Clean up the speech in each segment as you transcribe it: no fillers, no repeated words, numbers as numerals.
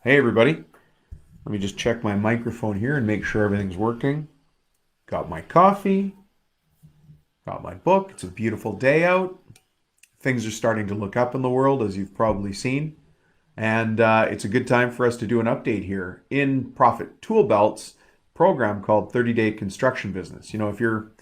Hey everybody, let me just check my microphone here and make sure everything's working. Got my coffee, got my book. It's a beautiful day out. Things are starting to look up in the world, as you've probably seen. And it's a good time for us to do an update here in Profit Tool Belt's program called 30-Day Construction Business. If you're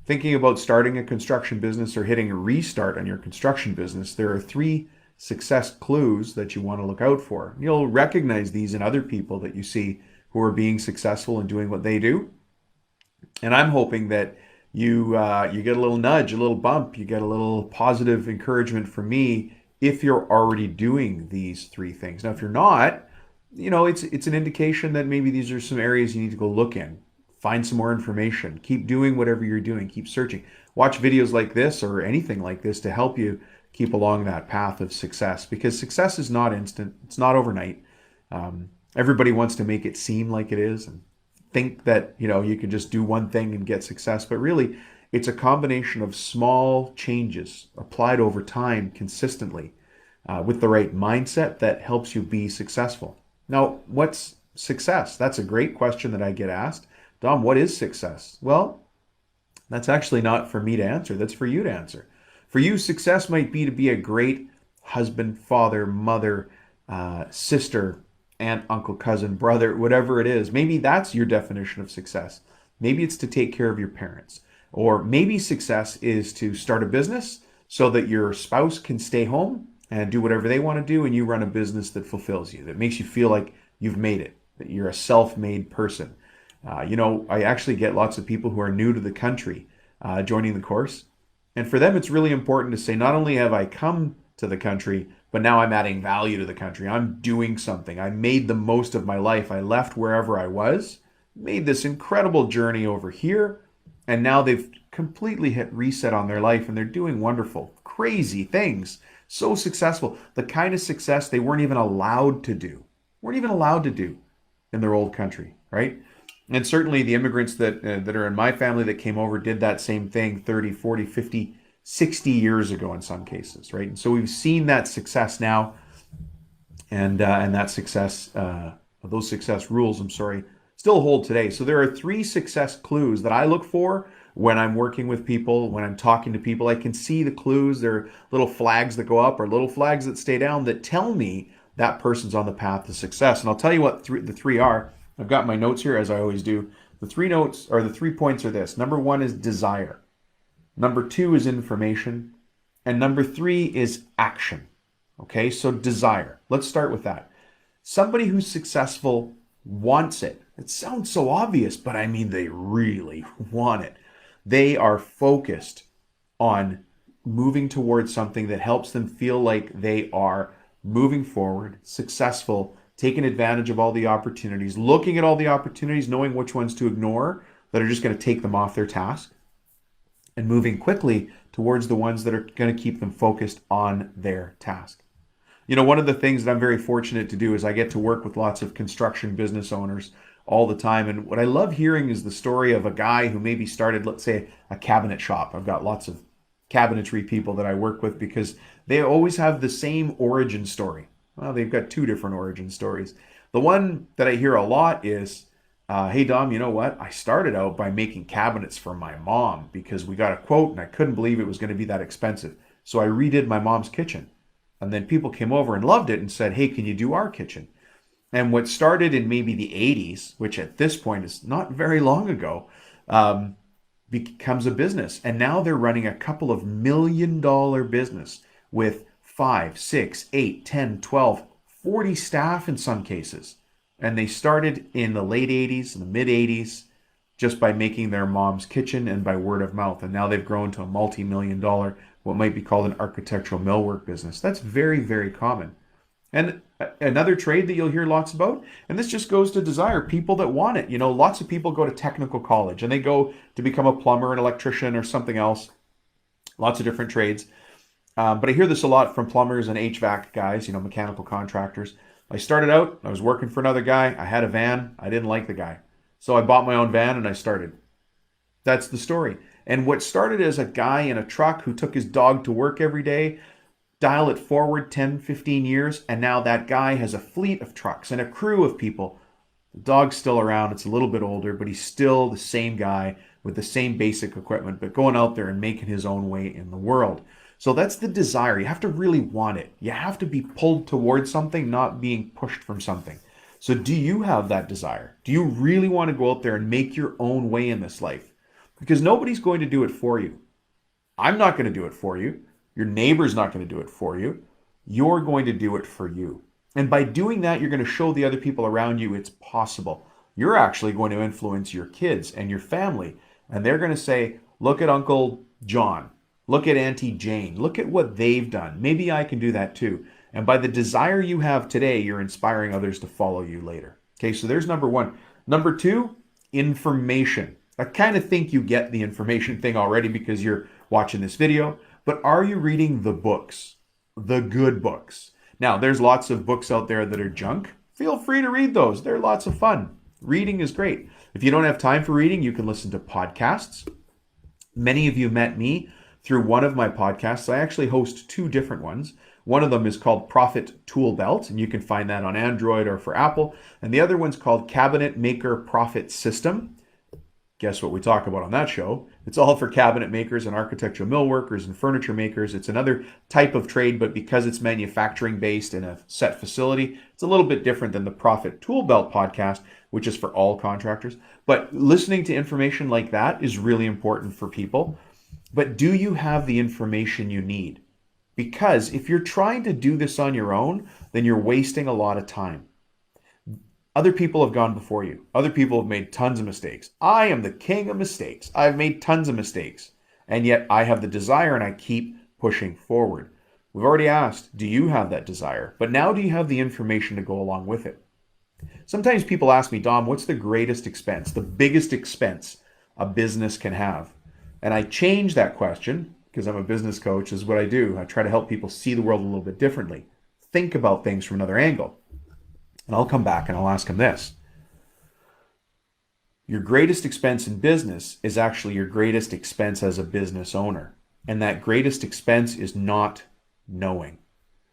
thinking about starting a construction business or hitting a restart on your construction business, there are three success clues that you want to look out for. You'll recognize these in other people that you see who are being successful and doing what they do. And I'm hoping that you get a little nudge, a little bump, you get a little positive encouragement from me if you're already doing these three things. Now, if you're not, it's an indication that maybe these are some areas you need to go look in. Find some more information. Keep doing whatever you're doing. Keep searching. Watch videos like this or anything like this to help you keep along that path of success, because success is not instant. It's not overnight. Everybody wants to make it seem like it is and think that you can just do one thing and get success, but really it's a combination of small changes applied over time consistently, with the right mindset that helps you be successful. Now, what's success? That's a great question that I get asked. Dom, what is success? Well, that's actually not for me to answer. That's for you to answer. For you, success might be to be a great husband, father, mother, sister, aunt, uncle, cousin, brother, whatever it is. Maybe that's your definition of success. Maybe it's to take care of your parents. Or maybe success is to start a business so that your spouse can stay home and do whatever they want to do, and you run a business that fulfills you, that makes you feel like you've made it, that you're a self-made person. I actually get lots of people who are new to the country joining the course. And for them, it's really important to say, not only have I come to the country, but now I'm adding value to the country. I'm doing something. I made the most of my life. I left wherever I was, made this incredible journey over here, and now they've completely hit reset on their life and they're doing wonderful, crazy things. So successful. The kind of success they weren't even allowed to do. Weren't even allowed to do in their old country, right? And certainly the immigrants that are in my family that came over did that same thing 30, 40, 50, 60 years ago in some cases, right? And so we've seen that success now, and that success, those success rules, I'm sorry, still hold today. So there are three success clues that I look for when I'm working with people, when I'm talking to people. I can see the clues. There are little flags that go up or little flags that stay down that tell me that person's on the path to success. And I'll tell you what the three are. I've got my notes here, as I always do. The 3 points are this. Number one is desire. Number two is information. And number three is action. Okay, so desire. Let's start with that. Somebody who's successful wants it. It sounds so obvious, but I mean, they really want it. They are focused on moving towards something that helps them feel like they are moving forward, successful, taking advantage of all the opportunities, looking at all the opportunities, knowing which ones to ignore that are just going to take them off their task, and moving quickly towards the ones that are going to keep them focused on their task. One of the things that I'm very fortunate to do is I get to work with lots of construction business owners all the time. And what I love hearing is the story of a guy who maybe started, let's say, a cabinet shop. I've got lots of cabinetry people that I work with because they always have the same origin story. Well, they've got two different origin stories. The one that I hear a lot is, hey, Dom, you know what? I started out by making cabinets for my mom because we got a quote and I couldn't believe it was going to be that expensive. So I redid my mom's kitchen. And then people came over and loved it and said, hey, can you do our kitchen? And what started in maybe the 80s, which at this point is not very long ago, becomes a business. And now they're running a couple of $1 million business with 5, 6, 8, 10, 12, 40 staff in some cases. And they started in the late 80s and the mid 80s just by making their mom's kitchen and by word of mouth. And now they've grown to a multi-million dollar, what might be called an architectural millwork business. That's very, very common. And another trade that you'll hear lots about, and this just goes to desire, people that want it. Lots of people go to technical college and they go to become a plumber, an electrician, or something else. Lots of different trades. But I hear this a lot from plumbers and HVAC guys, mechanical contractors. I started out, I was working for another guy. I had a van. I didn't like the guy. So I bought my own van and I started. That's the story. And what started as a guy in a truck who took his dog to work every day Dial it forward 10, 15 years, and now that guy has a fleet of trucks and a crew of people. The dog's still around. It's a little bit older, but he's still the same guy with the same basic equipment, but going out there and making his own way in the world. So that's the desire. You have to really want it. You have to be pulled towards something, not being pushed from something. So do you have that desire? Do you really want to go out there and make your own way in this life? Because nobody's going to do it for you. I'm not going to do it for you. Your neighbor's not going to do it for you. You're going to do it for you. And by doing that, you're going to show the other people around you it's possible. You're actually going to influence your kids and your family. And they're going to say, look at Uncle John. Look at Auntie Jane. Look at what they've done. Maybe I can do that too. And by the desire you have today, you're inspiring others to follow you later. Okay, so there's number one. Number two, information. I kind of think you get the information thing already because you're watching this video. But are you reading the books? The good books. Now, there's lots of books out there that are junk. Feel free to read those. They're lots of fun. Reading is great. If you don't have time for reading, you can listen to podcasts. Many of you met me through one of my podcasts. I actually host two different ones. One of them is called Profit Tool Belt, and you can find that on Android or for Apple. And the other one's called Cabinet Maker Profit System. Guess what we talk about on that show? It's all for cabinet makers and architectural millworkers and furniture makers. It's another type of trade, but because it's manufacturing based in a set facility, it's a little bit different than the Profit Tool Belt podcast, which is for all contractors. But listening to information like that is really important for people. But do you have the information you need? Because if you're trying to do this on your own, then you're wasting a lot of time. Other people have gone before you. Other people have made tons of mistakes. I am the king of mistakes. I've made tons of mistakes. And yet I have the desire and I keep pushing forward. We've already asked, do you have that desire? But now do you have the information to go along with it? Sometimes people ask me, Dom, what's the greatest expense, the biggest expense a business can have? And I change that question because I'm a business coach, is what I do. I try to help people see the world a little bit differently. Think about things from another angle. And I'll come back and I'll ask him this. Your greatest expense in business is actually your greatest expense as a business owner. And that greatest expense is not knowing.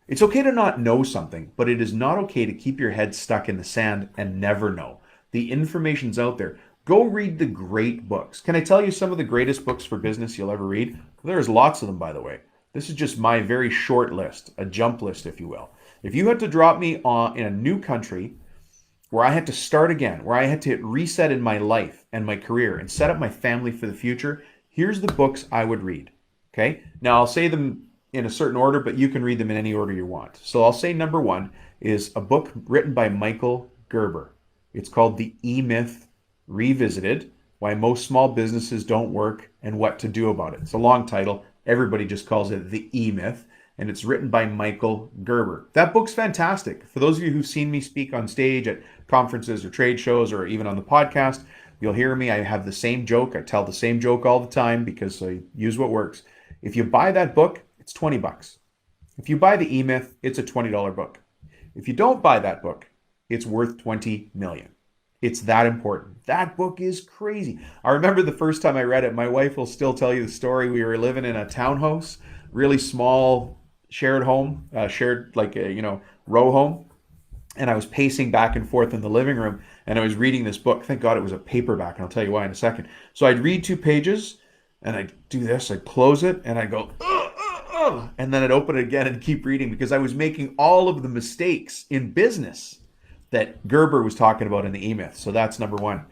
It's okay to not know something, but it is not okay to keep your head stuck in the sand and never know. The information's out there. Go read the great books. Can I tell you some of the greatest books for business you'll ever read? There's lots of them, by the way. This is just my very short list, a jump list, if you will. If you had to drop me in a new country where I had to start again, where I had to reset in my life and my career and set up my family for the future, here's the books I would read. Okay? Now, I'll say them in a certain order, but you can read them in any order you want. So I'll say number one is a book written by Michael Gerber. It's called The E-Myth Revisited, Why Most Small Businesses Don't Work and What to Do About It. It's a long title. Everybody just calls it The E-Myth. And it's written by Michael Gerber. That book's fantastic. For those of you who've seen me speak on stage at conferences or trade shows or even on the podcast, you'll hear me. I have the same joke. I tell the same joke all the time because I use what works. If you buy that book, it's $20. If you buy the E-Myth, it's a $20 book. If you don't buy that book, it's worth $20 million. It's that important. That book is crazy. I remember the first time I read it, my wife will still tell you the story. We were living in a townhouse, really small, shared home, row home. And I was pacing back and forth in the living room and I was reading this book. Thank God it was a paperback, and I'll tell you why in a second. So I'd read 2 pages and I'd do this, I'd close it and I'd go, and then I'd open it again and keep reading because I was making all of the mistakes in business that Gerber was talking about in the E-Myth. So that's number one.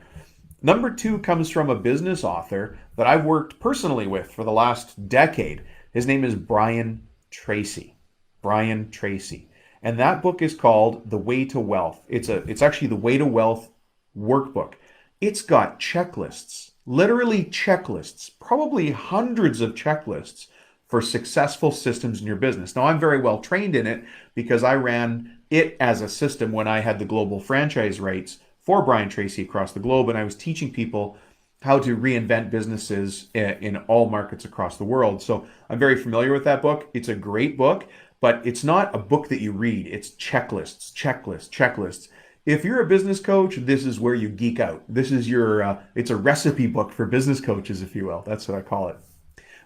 Number two comes from a business author that I've worked personally with for the last decade. His name is Brian Tracy. Brian Tracy. And that book is called The Way to Wealth. It's actually the Way to Wealth workbook. It's got checklists, literally checklists, probably hundreds of checklists for successful systems in your business. Now, I'm very well trained in it because I ran it as a system when I had the global franchise rights for Brian Tracy across the globe, and I was teaching people how to reinvent businesses in all markets across the world. So I'm very familiar with that book. It's a great book, but it's not a book that you read. It's checklists, checklists, checklists. If you're a business coach, this is where you geek out. This is it's a recipe book for business coaches, if you will. That's what I call it.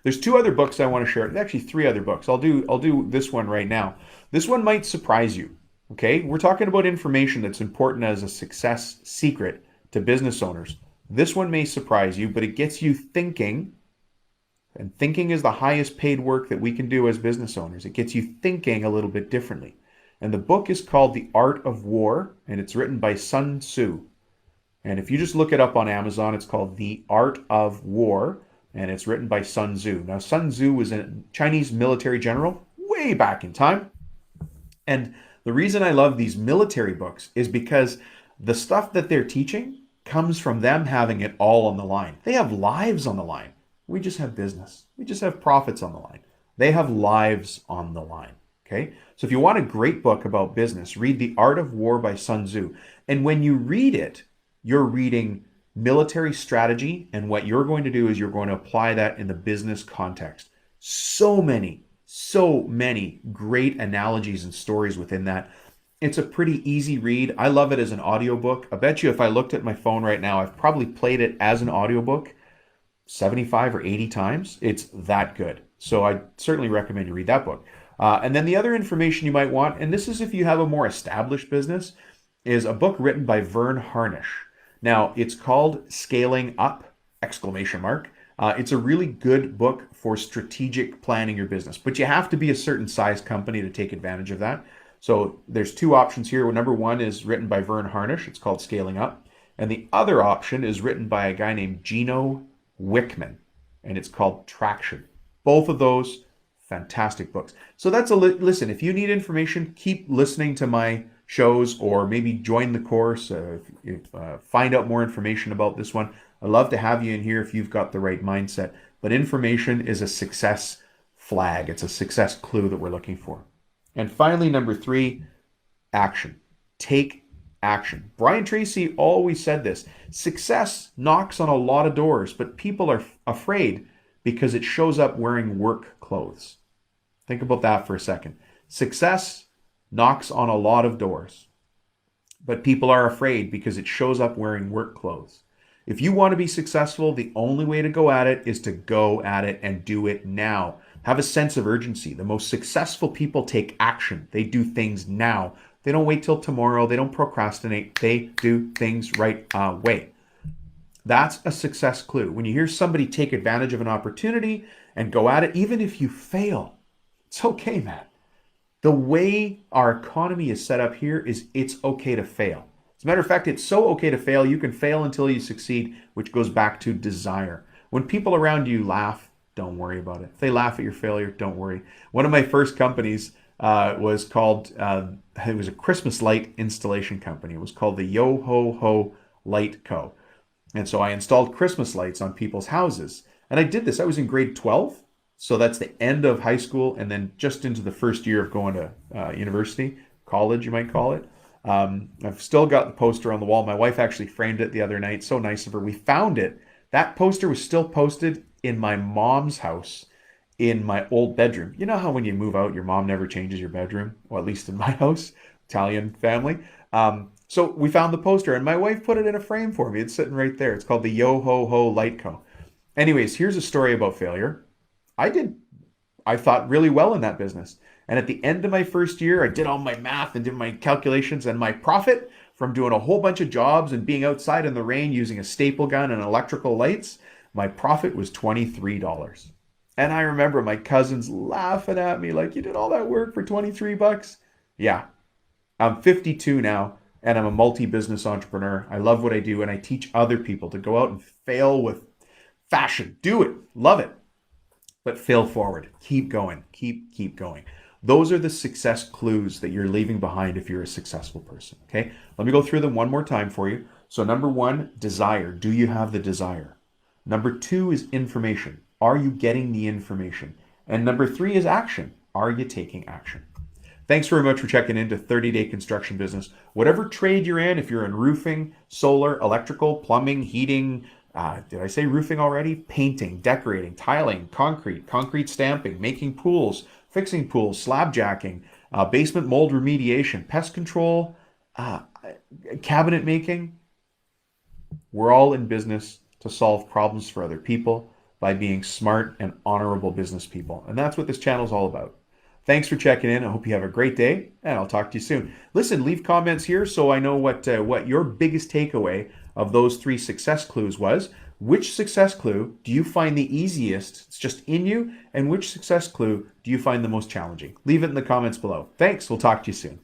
There's two other books I want to share. Actually, three other books. I'll do this one right now. This one might surprise you. Okay, we're talking about information that's important as a success secret to business owners. This one may surprise you, but it gets you thinking, and thinking is the highest paid work that we can do as business owners. It gets you thinking a little bit differently. And the book is called The Art of War, and it's written by Sun Tzu. And if you just look it up on Amazon, it's called The Art of War, and it's written by Sun Tzu. Now, Sun Tzu was a Chinese military general way back in time. And the reason I love these military books is because the stuff that they're teaching comes from them having it all on the line. They have lives on the line. We just have business. We just have profits on the line. They have lives on the line. Okay? So if you want a great book about business, read The Art of War by Sun Tzu. And when you read it, you're reading military strategy, and what you're going to do is you're going to apply that in the business context. So many great analogies and stories within that. It's a pretty easy read. I love it as an audiobook. I bet you if I looked at my phone right now, I've probably played it as an audiobook 75 or 80 times. It's that good. So I certainly recommend you read that book. And then the other information you might want, and this is if you have a more established business, is a book written by Vern Harnish. Now, it's called Scaling Up, exclamation mark. It's a really good book for strategic planning your business, but you have to be a certain size company to take advantage of that. So there's two options here. Number one is written by Vern Harnish. It's called Scaling Up. And the other option is written by a guy named Gino Wickman, and it's called Traction. Both of those, fantastic books. So that's listen, if you need information, keep listening to my shows or maybe join the course, find out more information about this one. I'd love to have you in here if you've got the right mindset. But information is a success flag. It's a success clue that we're looking for. And finally, number 3, action. Take action. Brian Tracy always said this. Success knocks on a lot of doors, but people are afraid because it shows up wearing work clothes. Think about that for a second. Success knocks on a lot of doors, but people are afraid because it shows up wearing work clothes. If you want to be successful, the only way to go at it is to go at it and do it now. Have a sense of urgency. The most successful people take action. They do things now. They don't wait till tomorrow. They don't procrastinate. They do things right away. That's a success clue. When you hear somebody take advantage of an opportunity and go at it, even if you fail, it's okay, man. The way our economy is set up here is it's okay to fail. As a matter of fact, it's so okay to fail, you can fail until you succeed, which goes back to desire. When people around you laugh, don't worry about it. If they laugh at your failure, don't worry. One of my first companies was called, it was a Christmas light installation company. It was called the Yo Ho Ho Light Co. And so I installed Christmas lights on people's houses. And I did this. I was in grade 12. So that's the end of high school and then just into the first year of going to university, college, you might call it. I've still got the poster on the wall. My wife actually framed it the other night. So nice of her. We found it. That poster was still posted in my mom's house in my old bedroom. You know how when you move out, your mom never changes your bedroom? Well, at least in my house, Italian family. So we found the poster and my wife put it in a frame for me. It's sitting right there. It's called the Yo Ho Ho Light Co. Anyways, here's a story about failure. I thought really well in that business. And at the end of my first year, I did all my math and did my calculations, and my profit from doing a whole bunch of jobs and being outside in the rain using a staple gun and electrical lights, my profit was $23. And I remember my cousins laughing at me like, you did all that work for $23? Yeah, I'm 52 now and I'm a multi-business entrepreneur. I love what I do and I teach other people to go out and fail with fashion. Do it. Love it. But fail forward. Keep going. Keep going. Those are the success clues that you're leaving behind if you're a successful person. Okay? Let me go through them one more time for you. So number 1, desire. Do you have the desire? Number 2 is information. Are you getting the information? And number 3 is action. Are you taking action? Thanks very much for checking into 30-Day Construction Business. Whatever trade you're in, if you're in roofing, solar, electrical, plumbing, heating, did I say roofing already? Painting, decorating, tiling, concrete stamping, making pools, fixing pools, slab jacking, basement mold remediation, pest control, cabinet making. We're all in business to solve problems for other people. by being smart and honorable business people. And that's what this channel is all about. Thanks for checking in. I hope you have a great day, and I'll talk to you soon. Listen, leave comments here so I know what your biggest takeaway of those 3 success clues was. Which success clue do you find the easiest? It's just in you. And which success clue do you find the most challenging? Leave it in the comments below. Thanks. We'll talk to you soon.